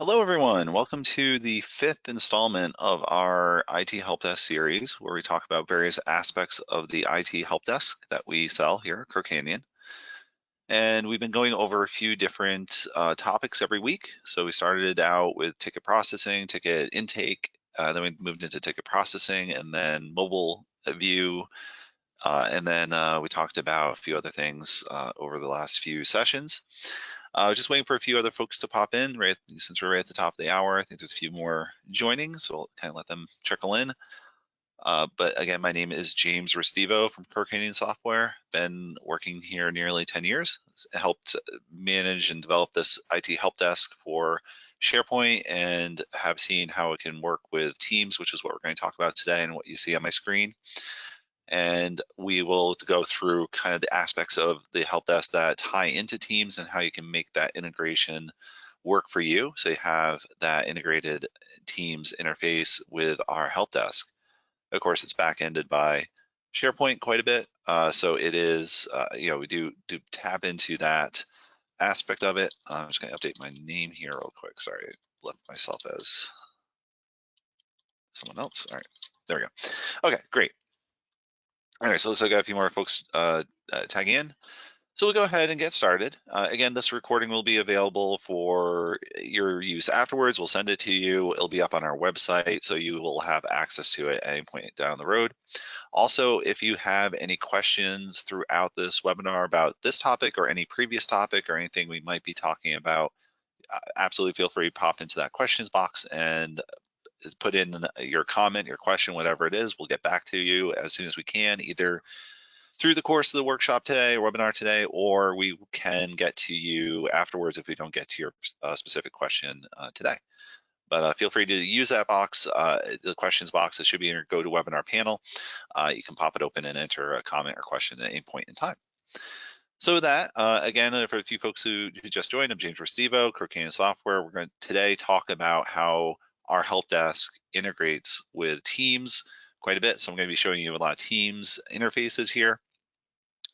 Hello, everyone. Welcome to the fifth installment of our IT Help Desk series, where we talk about various aspects of the IT Help Desk that we sell here at Crow Canyon. And we've been going over a few different topics every week. So we started out with ticket processing, ticket intake, then we moved into ticket processing, and then mobile view, and then we talked about a few other things over the last few sessions. Just waiting for a few other folks to pop in, right? Since we're right at the top of the hour, I think there's a few more joining, so we'll kind of let them trickle in. But again, my name is James Restivo from Crow Canyon Software. Been working here nearly 10 years. Helped manage and develop this IT help desk for SharePoint and have seen how it can work with Teams, which is what we're going to talk about today and what you see on my screen. And we will go through kind of the aspects of the help desk that tie into Teams and how you can make that integration work for you. So you have that integrated Teams interface with our help desk. Of course, it's back-ended by SharePoint quite a bit. So it is, we do tap into that aspect of it. I'm just going to update my name here real quick. Sorry, I left myself as someone else. All right, there we go. Okay, great. All right, so it looks like I got a few more folks tagging in. So we'll go ahead and get started. Again, this recording will be available for your use afterwards. We'll send it to you. It'll be up on our website, so you will have access to it at any point down the road. Also, if you have any questions throughout this webinar about this topic or any previous topic or anything we might be talking about, absolutely feel free to pop into that questions box and put in your comment, your question, whatever it is. We'll get back to you as soon as we can, either through the course of the workshop today or webinar today, or we can get to you afterwards if we don't get to your specific question today. But feel free to use that box, the questions box. It should be in your GoToWebinar panel. You can pop it open and enter a comment or question at any point in time. So with that, again, for a few folks who just joined, I'm James Restivo, Crow Canyon Software. We're going to today talk about how our help desk integrates with Teams quite a bit. So I'm going to be showing you a lot of Teams interfaces here.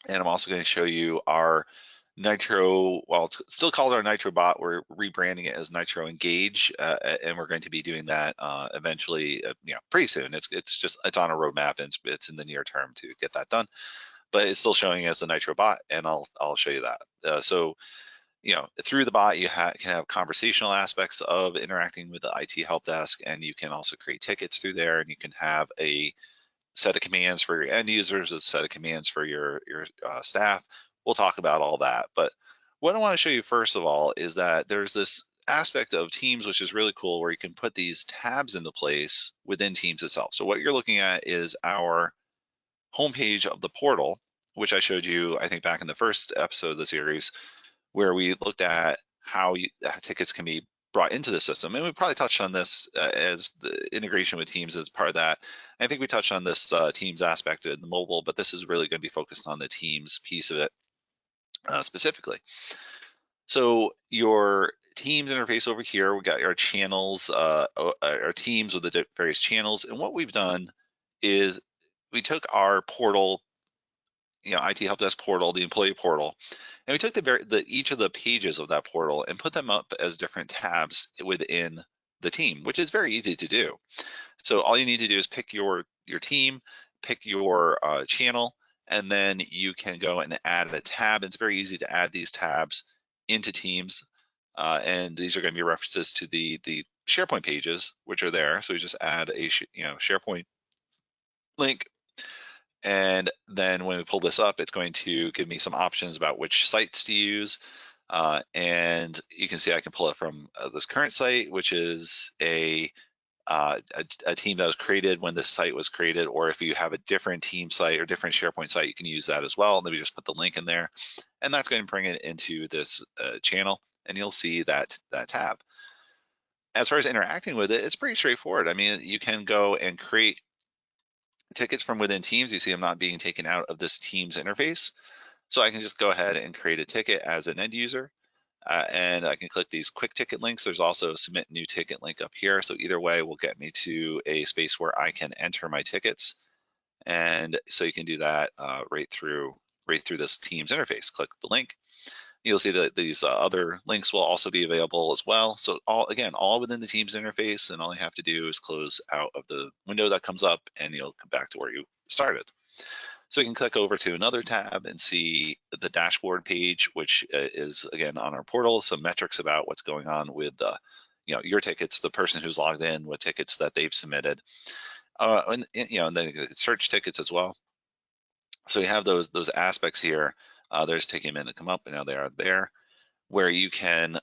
And I'm also going to show you our Nitro, well, it's still called our Nitro bot. We're rebranding it as Nitro Engage, and we're going to be doing that eventually, pretty soon. It's on a roadmap, and it's in the near term to get that done. But it's still showing as the Nitro bot, and I'll show you that. So through the bot, you can have conversational aspects of interacting with the IT help desk, and you can also create tickets through there, and you can have a set of commands for your end users, a set of commands for your staff. We'll talk about all that. But what I want to show you first of all is that there's this aspect of Teams, which is really cool, where you can put these tabs into place within Teams itself. So what you're looking at is our homepage of the portal, which I showed you, I think, back in the first episode of the series, where we looked at how tickets can be brought into the system. And we probably touched on this as the integration with Teams as part of that. I think we touched on this Teams aspect in the mobile, but this is really going to be focused on the Teams piece of it specifically. So your Teams interface over here, we got our channels, our teams with the various channels. And what we've done is we took our portal, IT Help Desk portal, the employee portal, and we took each of the pages of that portal and put them up as different tabs within the team, which is very easy to do. So all you need to do is pick your team, pick your channel, and then you can go and add a tab. It's very easy to add these tabs into Teams, and these are going to be references to the SharePoint pages, which are there. So we just add a SharePoint link. And then when we pull this up, it's going to give me some options about which sites to use. And you can see I can pull it from this current site, which is a team that was created when this site was created, or if you have a different team site or different SharePoint site, you can use that as well. And then we just put the link in there, and that's going to bring it into this channel, and you'll see that tab. As far as interacting with it, it's pretty straightforward. I mean, you can go and create tickets from within Teams. You see I'm not being taken out of this Teams interface. So I can just go ahead and create a ticket as an end user. And I can click these quick ticket links. There's also a submit new ticket link up here. So either way will get me to a space where I can enter my tickets. And so you can do that right through this Teams interface. Click the link. You'll see that these other links will also be available as well. So all within the Teams interface, and all you have to do is close out of the window that comes up and you'll come back to where you started. So we can click over to another tab and see the dashboard page, which is again on our portal, some metrics about what's going on with your tickets, the person who's logged in, what tickets that they've submitted, and then search tickets as well. So you have those aspects here. There's taking a minute to come up, and now they are there, where you can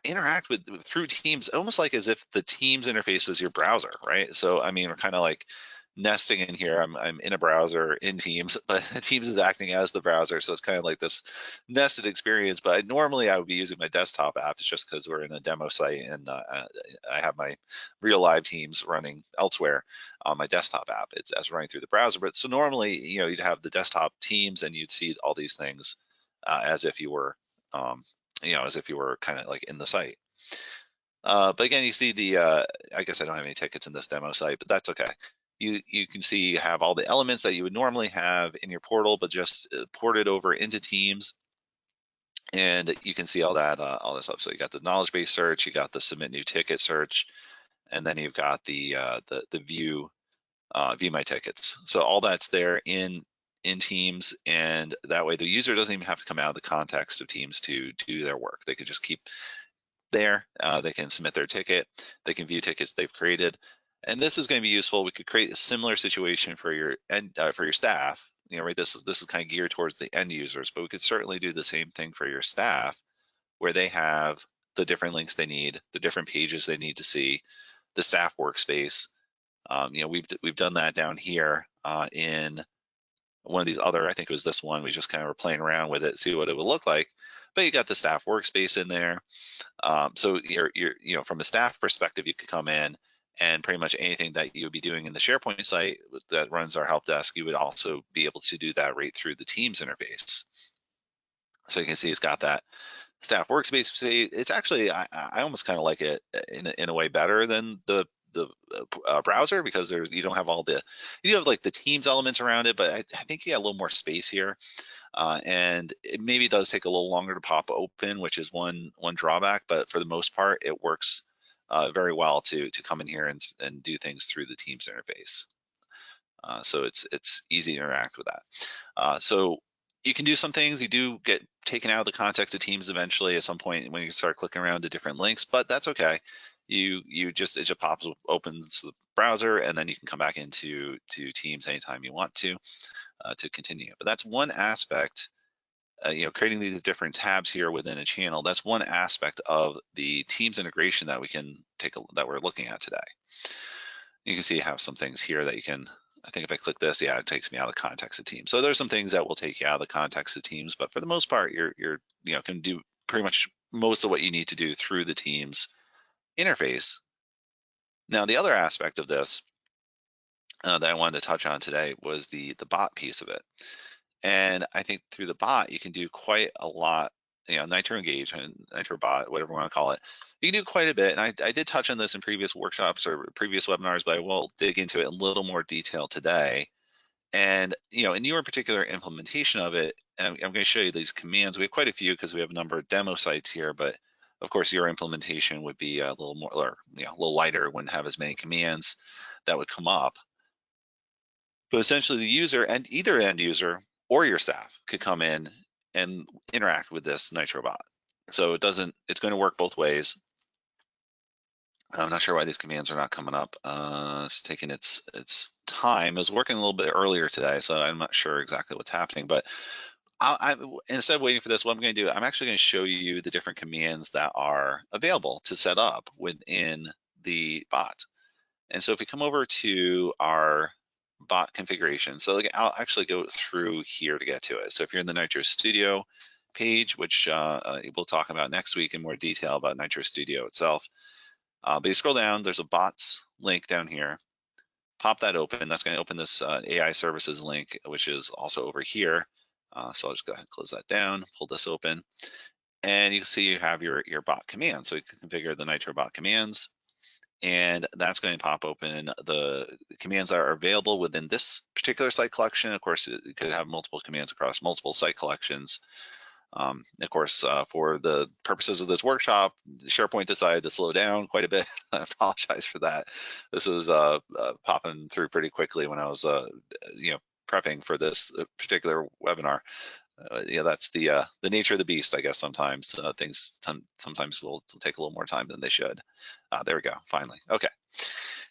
interact with through Teams, almost like as if the Teams interface is your browser, right? So I mean, we're kind of like nesting in here. I'm in a browser in Teams, but Teams is acting as the browser, so it's kind of like this nested experience. But normally I would be using my desktop app. It's just because we're in a demo site and I have my real live Teams running elsewhere on my desktop app. It's as running through the browser. But so normally, you'd have the desktop Teams and you'd see all these things as if you were as if you were kind of like in the site. But again, you see I guess I don't have any tickets in this demo site, but that's okay. You can see you have all the elements that you would normally have in your portal, but just ported over into Teams. And you can see all this stuff. So you got the knowledge base search, you got the submit new ticket search, and then you've got the view my tickets. So all that's there in Teams, and that way the user doesn't even have to come out of the context of Teams to do their work. They could just keep there. They can submit their ticket. They can view tickets they've created, and this is going to be useful. We could create a similar situation for your staff. Right? This is kind of geared towards the end users, but we could certainly do the same thing for your staff, where they have the different links they need, the different pages they need to see, the staff workspace. We've done that down here in one of these other, I think it was this one, we just kind of were playing around with it, see what it would look like. But you got the staff workspace in there. So you're from a staff perspective, you could come in and pretty much anything that you would be doing in the SharePoint site that runs our help desk, you would also be able to do that right through the Teams interface. So you can see it's got that staff workspace. It's actually, I almost kind of like it in a way better than the browser, because you don't have you do have like the Teams elements around it, but I think you got a little more space here. And it maybe does take a little longer to pop open, which is one drawback, but for the most part, it works very well to come in here and do things through the Teams interface. So it's easy to interact with that. So you can do some things. You do get taken out of the context of Teams eventually at some point when you start clicking around to different links, but that's okay. It just opens the browser, and then you can come back into Teams anytime you want to continue. But that's one aspect. Creating these different tabs here within a channel. That's one aspect of the Teams integration that we're looking at today. You can see you have some things here that you can. I think if I click this, yeah, it takes me out of the context of Teams. So there's some things that will take you out of the context of Teams, but for the most part, you're can do pretty much most of what you need to do through the Teams interface. Now, the other aspect of this that I wanted to touch on today was the bot piece of it. And I think through the bot, you can do quite a lot. Nitro Engage and Nitro Bot, whatever we want to call it, you can do quite a bit. And I did touch on this in previous workshops or previous webinars, but I will dig into it in a little more detail today. And in your particular implementation of it, I'm going to show you these commands. We have quite a few because we have a number of demo sites here, but of course your implementation would be a little more, or a little lighter, wouldn't have as many commands that would come up. But essentially the user, and either end user or your staff, could come in and interact with this Nitro bot. So it's going to work both ways. I'm not sure why these commands are not coming up. It's taking its time. It was working a little bit earlier today, so I'm not sure exactly what's happening. But instead of waiting for this, what I'm going to do, I'm actually going to show you the different commands that are available to set up within the bot. And so if we come over to our bot configuration, so I'll actually go through here to get to it. So if you're in the Nitro Studio page, which we'll talk about next week in more detail about Nitro Studio itself, but you scroll down, there's a bots link down here. Pop that open. That's going to open this AI services link, which is also over here. So I'll just go ahead and close that down, pull this open, and you can see you have your bot commands. So you can configure the Nitro bot commands, and that's going to pop open the commands that are available within this particular site collection. Of course, you could have multiple commands across multiple site collections. Of course, for the purposes of this workshop, SharePoint decided to slow down quite a bit. I apologize for that. This was popping through pretty quickly when I was, prepping for this particular webinar. Yeah, that's the nature of the beast, I guess. Sometimes things sometimes will take a little more time than they should. There we go. Finally, okay.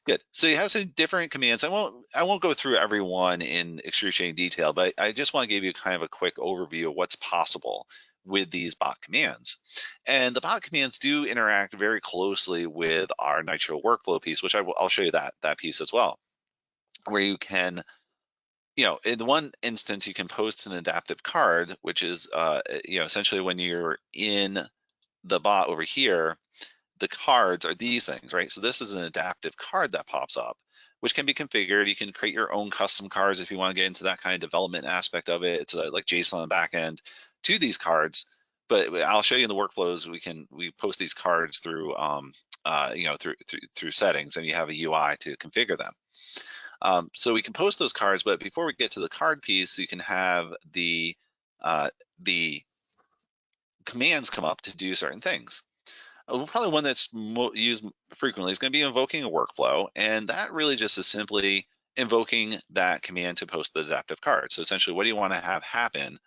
Good. So you have some different commands. I won't go through every one in excruciating detail, but I just want to give you kind of a quick overview of what's possible with these bot commands. And the bot commands do interact very closely with our Nitro workflow piece, which I'll show you that piece as well, where you can, in one instance, you can post an adaptive card, which is, essentially when you're in the bot over here, the cards are these things, right? So this is an adaptive card that pops up, which can be configured. You can create your own custom cards if you want to get into that kind of development aspect of it. It's like JSON on the back end to these cards. But I'll show you in the workflows. We post these cards through through settings, and you have a UI to configure them. So we can post those cards, but before we get to the card piece, you can have the commands come up to do certain things. Probably one that's used frequently is going to be invoking a workflow, and that really just is simply invoking that command to post the adaptive card. So essentially, what do you want to have happen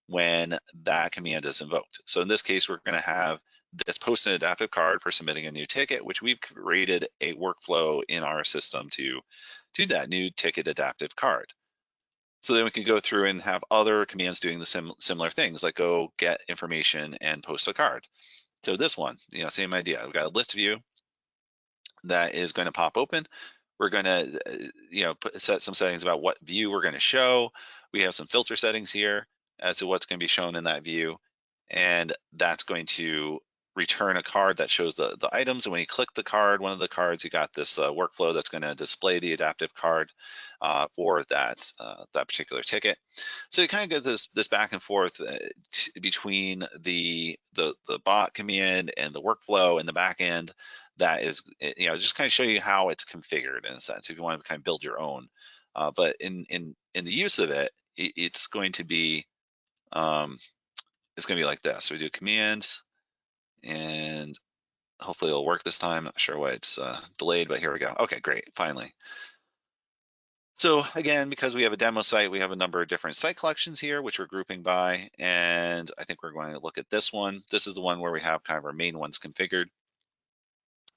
when that command is invoked? So in this case, we're going to have this post an adaptive card for submitting a new ticket, which we've created a workflow in our system to do that new ticket adaptive card. So then we can go through and have other commands doing the similar things, like go get information and post a card. So this one, same idea. We've got a list view that is going to pop open. We're going to, set some settings about what view we're going to show. We have some filter settings here as to what's going to be shown in that view. And that's going to return a card that shows the items. And when you click the card, one of the cards, you got this workflow that's going to display the adaptive card for that particular ticket. So you kind of get this back and forth between the bot command and the workflow in the back end. That is, just kind of show you how it's configured in a sense, if you want to kind of build your own. But in the use of it, it's going to be like this. So we do commands, and hopefully it'll work this time. Not sure why it's delayed, but here we go. Okay, great, finally. So again, because we have a demo site, we have a number of different site collections here, which we're grouping by, and I think we're going to look at this one. This is the one where we have kind of our main ones configured.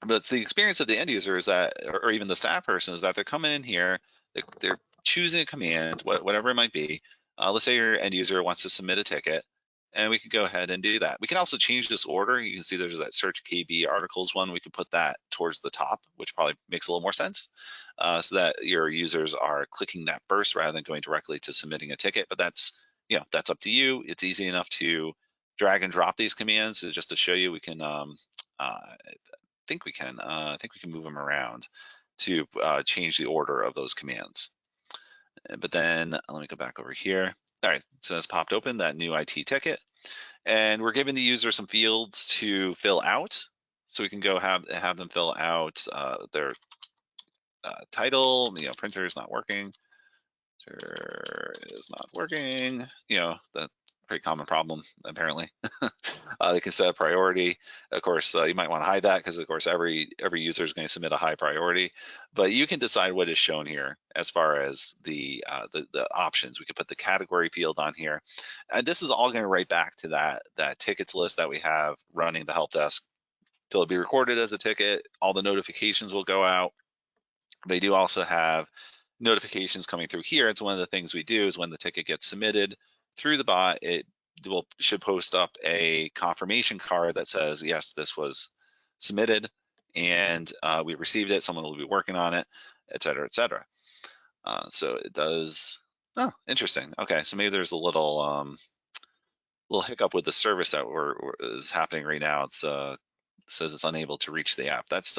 But it's the experience of the end user is that, or even the staff person, is that they're coming in here, they're choosing a command, whatever it might be. Let's say your end user wants to submit a ticket, and we can go ahead and do that. We can also change this order. You can see there's that search KB articles one. We could put that towards the top, which probably makes a little more sense, so that your users are clicking that first rather than going directly to submitting a ticket. But that's up to you. It's easy enough to drag and drop these commands. So just to show you, we can I think we can move them around to change the order of those commands. But then let me go back over here. All right, so it's popped open that new IT ticket, and we're giving the user some fields to fill out. So we can go have them fill out their title. Printer is not working. Printer is not working. That's a pretty common problem apparently. They can set a priority. Of course, you might want to hide that because, of course, every user is going to submit a high priority. But you can decide what is shown here as far as the options. We could put the category field on here, and this is all going to write back to that tickets list that we have running the help desk. It'll be recorded as a ticket. All the notifications will go out. They do also have notifications coming through here. It's one of the things we do is when the ticket gets submitted through the bot, it should post up a confirmation card that says, yes, this was submitted and we received it, someone will be working on it, et cetera, et cetera. So it does, oh, interesting. Okay, so maybe there's a little hiccup with the service that is happening right now. It's says it's unable to reach the app. That's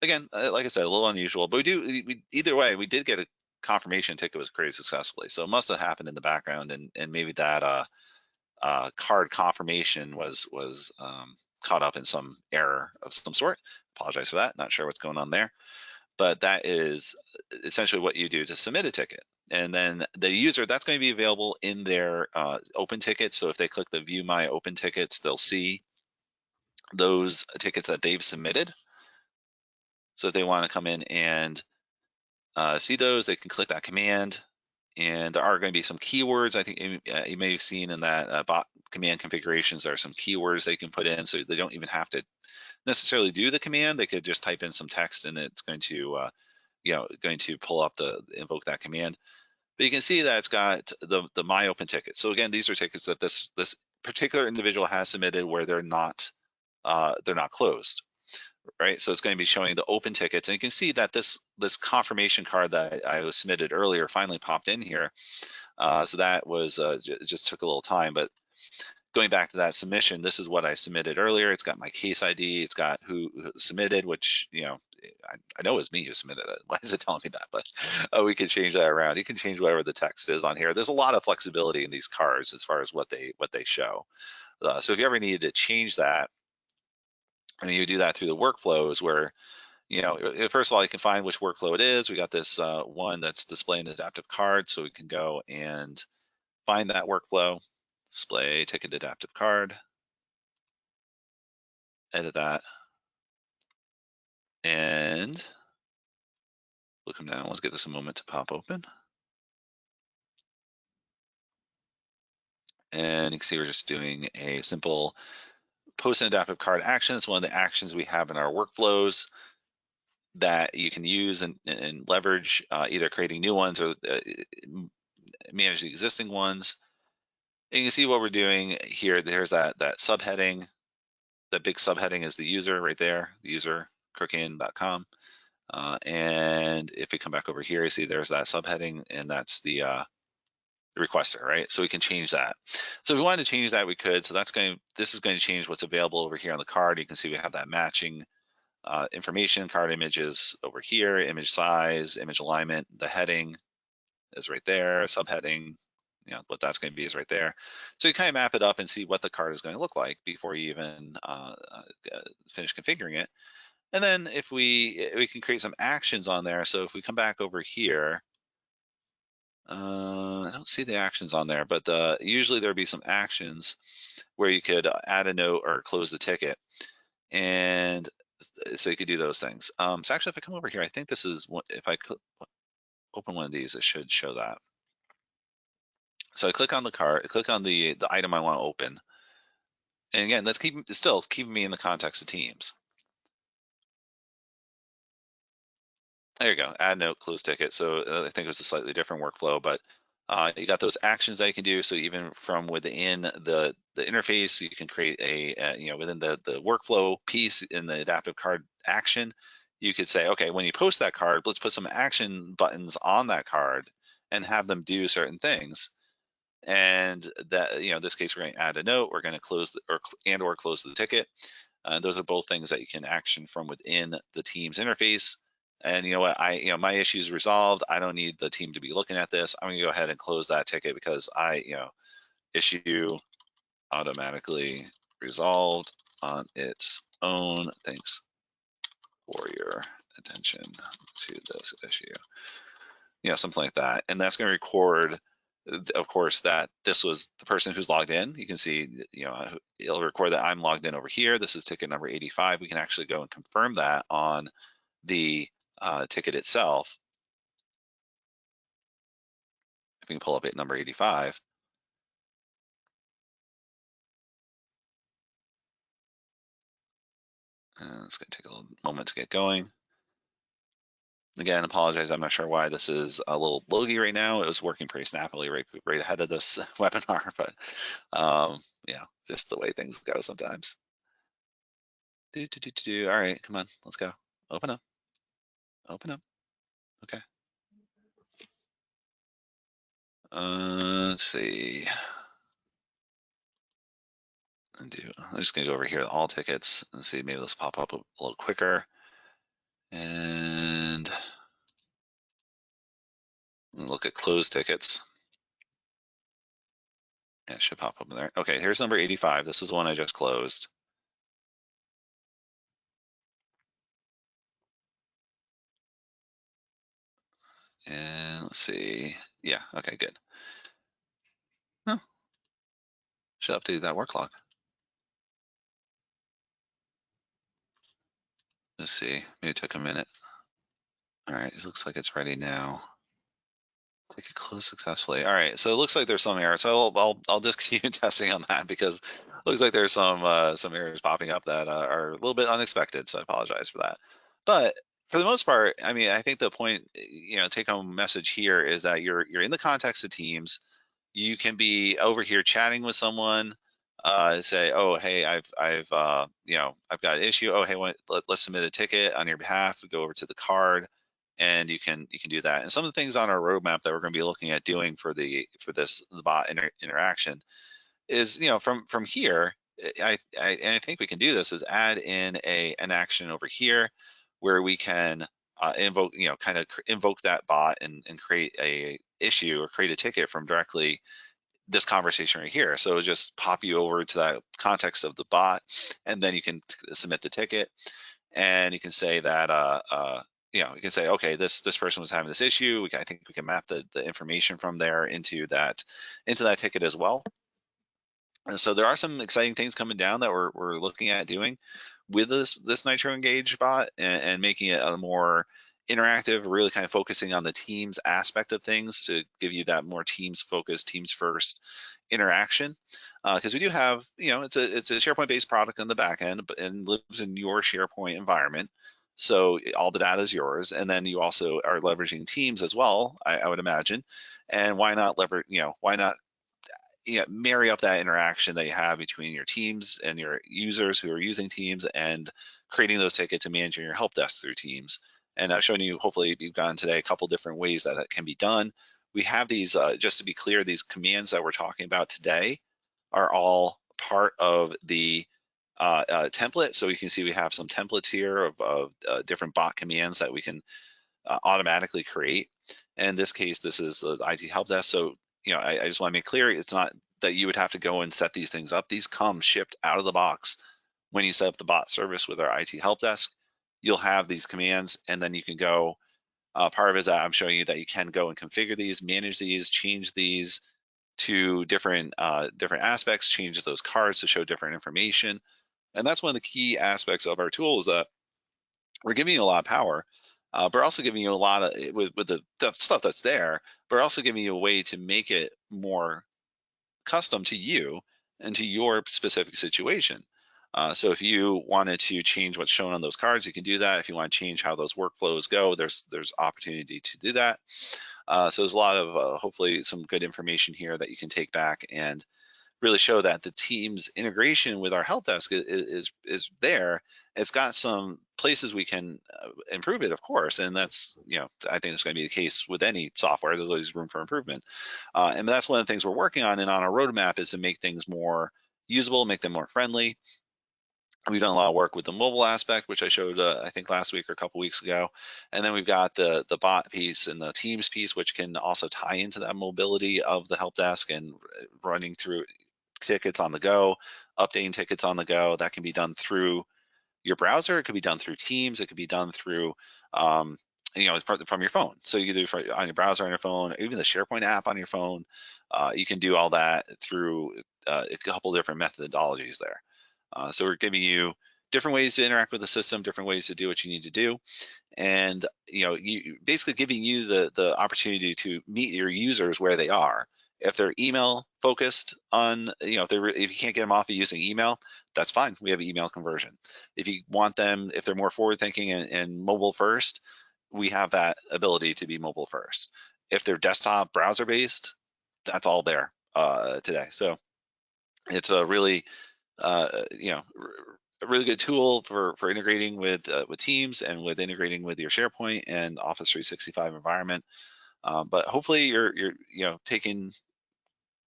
again, like I said, a little unusual, but either way, we did get a confirmation ticket was created successfully. So it must have happened in the background, and maybe that card confirmation was caught up in some error of some sort. Apologize for that. Not sure what's going on there, but that is essentially what you do to submit a ticket. And then the user, that's going to be available in their open tickets. So if they click the view my open tickets, they'll see those tickets that they've submitted. So if they want to come in and see those, they can click that command. And there are going to be some keywords. I think you may have seen in that bot command configurations, there are some keywords they can put in, so they don't even have to necessarily do the command. They could just type in some text, and it's going to, going to pull up invoke that command. But you can see that it's got the my open ticket. So again, these are tickets that this particular individual has submitted where they're not closed. Right, so it's going to be showing the open tickets, and you can see that this confirmation card that I was submitted earlier finally popped in here. So that was it just took a little time, but going back to that submission, this is what I submitted earlier. It's got my case ID, it's got who submitted, which I know it's me who submitted it. Why is it telling me that? But we can change that around. You can change whatever the text is on here. There's a lot of flexibility in these cards as far as what they show. So if you ever needed to change that, I mean, you do that through the workflows where, first of all, you can find which workflow it is. We got this one that's displaying the adaptive card, so we can go and find that workflow, display ticket adaptive card, edit that, and we'll come down. Let's give this a moment to pop open. And you can see we're just doing a simple post an adaptive card action. It's one of the actions we have in our workflows that you can use and leverage, either creating new ones or manage the existing ones. And you can see what we're doing here. There's that subheading. That big subheading is the user right there, the user, crookin.com. And if we come back over here, you see there's that subheading, and that's the requester, right? So we can change that. So if we wanted to change that, we could. So this is going to change what's available over here on the card. You can see we have that matching information, card images over here, image size, image alignment, the heading is right there, subheading, what that's going to be is right there. So you kind of map it up and see what the card is going to look like before you even finish configuring it. And then if we can create some actions on there. So if we come back over here, I don't see the actions on there, but usually there'd be some actions where you could add a note or close the ticket. And so you could do those things. So actually, if I come over here, I think this is what, if I open one of these, it should show that. So I click on the card, click on the item I want to open. And again, let's still keeping me in the context of Teams. There you go, add note, close ticket. So I think it was a slightly different workflow, but you got those actions that you can do. So even from within the interface, you can create a, within the workflow piece in the adaptive card action, you could say, okay, when you post that card, let's put some action buttons on that card and have them do certain things. And that, in this case, we're going to add a note, we're going to close or close the ticket. Those are both things that you can action from within the Teams interface. And you know what, my issue is resolved. I don't need the team to be looking at this. I'm gonna go ahead and close that ticket because issue automatically resolved on its own. Thanks for your attention to this issue. Something like that. And that's gonna record, of course, that this was the person who's logged in. You can see, it'll record that I'm logged in over here. This is ticket number 85. We can actually go and confirm that on the ticket itself. If we can pull up at number 85. And it's going to take a little moment to get going. Again, apologize. I'm not sure why this is a little logy right now. It was working pretty snappily right ahead of this webinar, but just the way things go sometimes. All right, come on, let's go. Open up. Open up. Okay. Let's see. I'm just gonna go over here to all tickets and see, maybe this pop up a little quicker. And look at closed tickets. Yeah, it should pop up in there. Okay, here's number 85. This is the one I just closed. And let's see. Yeah, okay, good. Huh, should update that work log. Let's see. Maybe it took a minute. All right, it looks like it's ready now. Ticket closed successfully. All right, so it looks like there's some error. So I'll just continue testing on that because it looks like there's some errors popping up that are a little bit unexpected. So I apologize for that. But for the most part, I mean, I think the point, take home message here is that you're in the context of Teams. You can be over here chatting with someone, say, oh, hey, I've got an issue. Oh, hey, let's submit a ticket on your behalf. We go over to the card, and you can do that. And some of the things on our roadmap that we're going to be looking at doing for this bot interaction is, from here, and I think we can do this, is add in an action over here where we can invoke, kind of invoke that bot and create a issue or create a ticket from directly this conversation right here. So just pop you over to that context of the bot, and then you can submit the ticket, and you can say that you can say, okay, this person was having this issue. I think we can map the information from there into that ticket as well. And so there are some exciting things coming down that we're looking at doing with this Nitro Engage bot, and making it a more interactive, really kind of focusing on the Teams aspect of things to give you that more Teams focused, Teams first interaction. Because we do have, it's a SharePoint based product on the back end, and lives in your SharePoint environment. So all the data is yours, and then you also are leveraging Teams as well, I would imagine. And why not leverage? Why not marry up that interaction that you have between your teams and your users who are using Teams, and creating those tickets and managing your help desk through Teams. And I've shown you, hopefully you've gotten today, a couple different ways that can be done. We have these, just to be clear, these commands that we're talking about today are all part of the template. So you can see we have some templates here of different bot commands that we can automatically create. And in this case, this is the IT help desk. So, I just want to make clear, it's not that you would have to go and set these things up. These come shipped out of the box when you set up the bot service with our IT help desk. You'll have these commands, and then you can go. Part of it is that I'm showing you that you can go and configure these, manage these, change these to different aspects, change those cards to show different information. And that's one of the key aspects of our tool, is that we're giving you a lot of power, but we're also giving you a lot of, with the stuff that's there, but we're also giving you a way to make it more custom to you and to your specific situation. So if you wanted to change what's shown on those cards, you can do that. If you want to change how those workflows go, there's opportunity to do that. So there's a lot of hopefully some good information here that you can take back and really show that the Teams integration with our help desk is there. It's got some places we can improve it, of course, and that's, I think it's going to be the case with any software. There's always room for improvement, and that's one of the things we're working on. And on our roadmap is to make things more usable, make them more friendly. We've done a lot of work with the mobile aspect, which I showed, I think last week or a couple weeks ago. And then we've got the bot piece and the Teams piece, which can also tie into that mobility of the help desk and running through tickets on the go, updating tickets on the go. That can be done through your browser. It could be done through Teams. It could be done through, from your phone. So you can do it on your browser, on your phone, even the SharePoint app on your phone. You can do all that through a couple different methodologies there. So we're giving you different ways to interact with the system, different ways to do what you need to do. And you basically giving you the opportunity to meet your users where they are. If they're email focused on, if you can't get them off of using email, that's fine. We have email conversion. If you want them, if they're more forward thinking and mobile first, we have that ability to be mobile first. If they're desktop browser based, that's all there today. So it's a really a really good tool for integrating with Teams, and with integrating with your SharePoint and Office 365 environment. But hopefully you're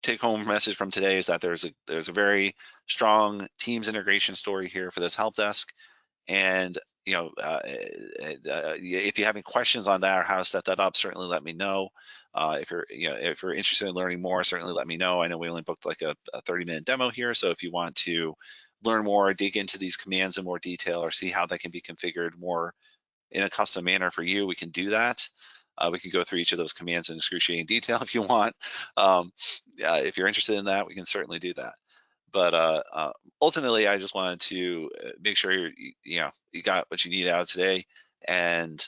take home message from today is that there's a very strong Teams integration story here for this help desk. And if you have any questions on that or how to set that up, certainly let me know. If you're interested in learning more, certainly let me know. I know we only booked like a 30-minute demo here, so if you want to learn more, dig into these commands in more detail, or see how they can be configured more in a custom manner for you, we can do that. We can go through each of those commands in excruciating detail if you want. If you're interested in that, we can certainly do that. But ultimately, I just wanted to make sure you got what you need out of today. And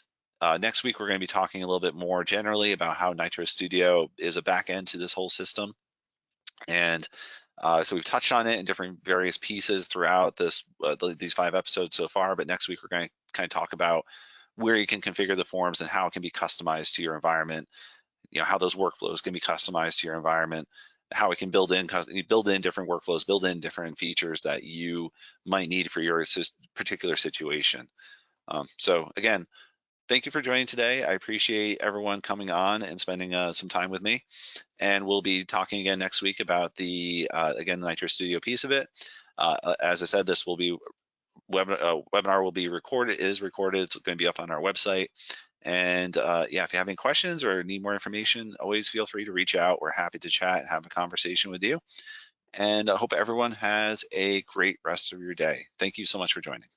next week, we're going to be talking a little bit more generally about how Nitro Studio is a back end to this whole system. And so we've touched on it in different various pieces throughout these 5 episodes so far. But next week, we're going to kind of talk about where you can configure the forms and how it can be customized to your environment. How those workflows can be customized to your environment, how it can build in different workflows, build in different features that you might need for your particular situation. So again, thank you for joining today. I appreciate everyone coming on and spending some time with me. And we'll be talking again next week about the Nitro Studio piece of it. As I said, this will be webinar will be recorded. It is recorded. It's going to be up on our website. And yeah, if you have any questions or need more information, always feel free to reach out. We're happy to chat and have a conversation with you. And I hope everyone has a great rest of your day. Thank you so much for joining.